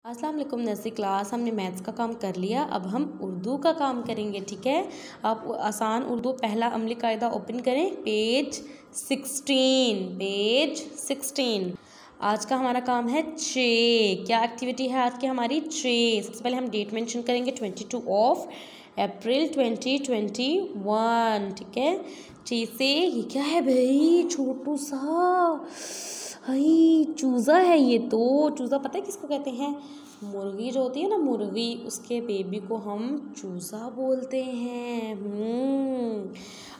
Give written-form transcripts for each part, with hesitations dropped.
अस्सलाम वालेकुम nursery class. हमने मैथ्स का काम कर लिया, अब हम उर्दू का काम करेंगे। ठीक है, आप आसान उर्दू पहला अमली कायदा ओपन करें, पेज 16। आज का हमारा काम है चे। क्या एक्टिविटी है आज की हमारी? चे। सबसे पहले हम डेट मेंशन करेंगे 22 अप्रैल 2021। ठीक है, चे से ये क्या है भाई? छोटू सा हाई चूज़ा है ये तो। चूज़ा पता है किसको कहते हैं? मुर्गी जो होती है ना, मुर्गी, उसके बेबी को हम चूज़ा बोलते हैं।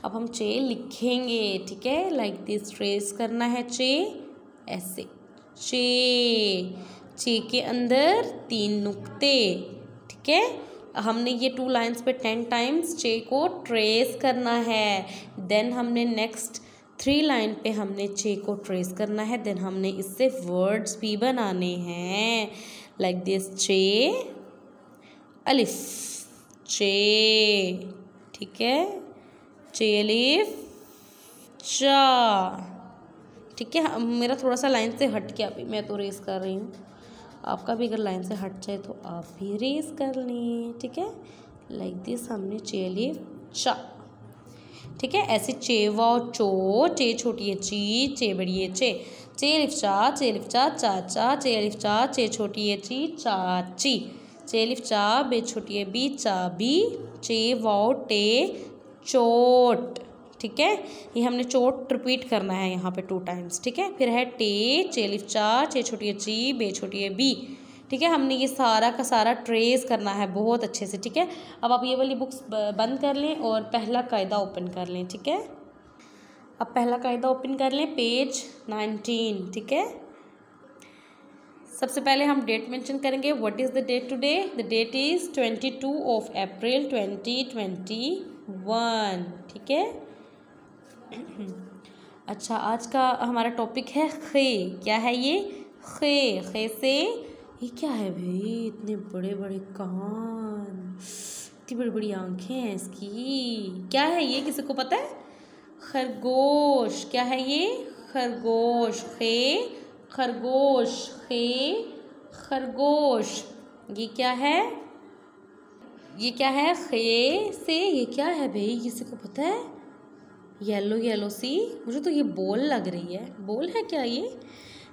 अब हम चे लिखेंगे। ठीक है, लाइक दिस ट्रेस करना है चे ऐसे। चे के अंदर 3 नुक्ते। ठीक है, हमने ये 2 लाइन्स पे 10 टाइम्स चे को ट्रेस करना है। देन हमने नेक्स्ट 3 लाइन पे हमने चे को ट्रेस करना है। देन हमने इससे वर्ड्स भी बनाने हैं, लाइक दिस चे अलिफ, चे। ठीक है, चे अलिफ चा। ठीक है, मेरा थोड़ा सा लाइन से हट गया, अभी मैं तो रेस कर रही हूँ। आपका भी अगर लाइन से हट जाए तो आप भी रेस कर लें। ठीक है, लाइक दिस हमने चे अलिफ चा। ठीक है, ऐसे चे वाओ चो, चे छोटी है ची, चे बड़ी है चे अलिफ चा, चे अलिफ चा चाचा, चे अलिफ चा, चे छोटी है ची चाची, चे अलिफ चा, बे छोटी है बी चाबी, चे वाओ टे चोट। ठीक है, ये हमने चोट रिपीट करना है यहाँ पे 2 टाइम्स। ठीक है, फिर है टे, चे अलिफ चा, चे छोटी है ची, बे छोटी है बी। ठीक है, हमने ये सारा का सारा ट्रेस करना है बहुत अच्छे से। ठीक है, अब आप ये वाली बुक्स बंद कर लें और पहला कायदा ओपन कर लें। ठीक है, अब पहला कायदा ओपन कर लें, पेज 19। ठीक है, सबसे पहले हम डेट मेंशन करेंगे। What is the date today? The date is 22 April 2021। ठीक है, अच्छा, आज का हमारा टॉपिक है खे। क्या है ये? खे। खे से ये क्या है भाई? इतने बड़े बड़े कान, इतनी बड़ी बड़ी आंखें हैं इसकी। क्या है ये, किसी को पता है? खरगोश। क्या है ये? खरगोश। खे खरगोश, खे खरगोश। ये क्या है? ये क्या है? खे से ये क्या है भाई, किसी को पता है? येलो येलो सी, मुझे तो ये बॉल लग रही है। बॉल है क्या ये?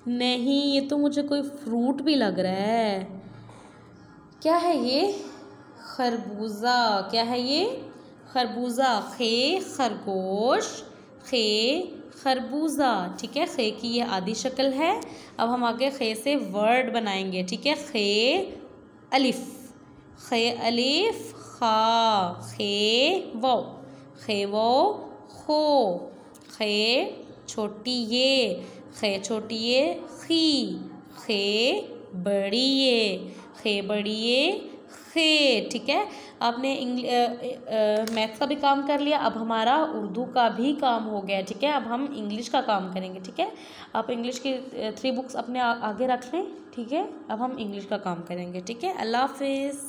नहीं, ये तो मुझे कोई फ्रूट भी लग रहा है। क्या है ये? खरबूजा। क्या है ये? खरबूजा। खे खरगोश, खे खरबूजा। ठीक है, खे की ये आधी शक्ल है। अब हम आगे खे से वर्ड बनाएंगे। ठीक है, खे अलिफ, खे अलिफ खा, खे वो, खे वो खो, खे छोटी ये, खे छोटी ये खी, खे बड़ी ये, खे बड़ी ये खे। ठीक है, आपने मैथ्स का भी काम कर लिया, अब हमारा उर्दू का भी काम हो गया। ठीक है, अब हम इंग्लिश का काम करेंगे। ठीक है, आप इंग्लिश की 3 बुक्स अपने आगे रख लें। ठीक है, अब हम इंग्लिश का काम करेंगे। ठीक है, अल्लाह हाफिज़।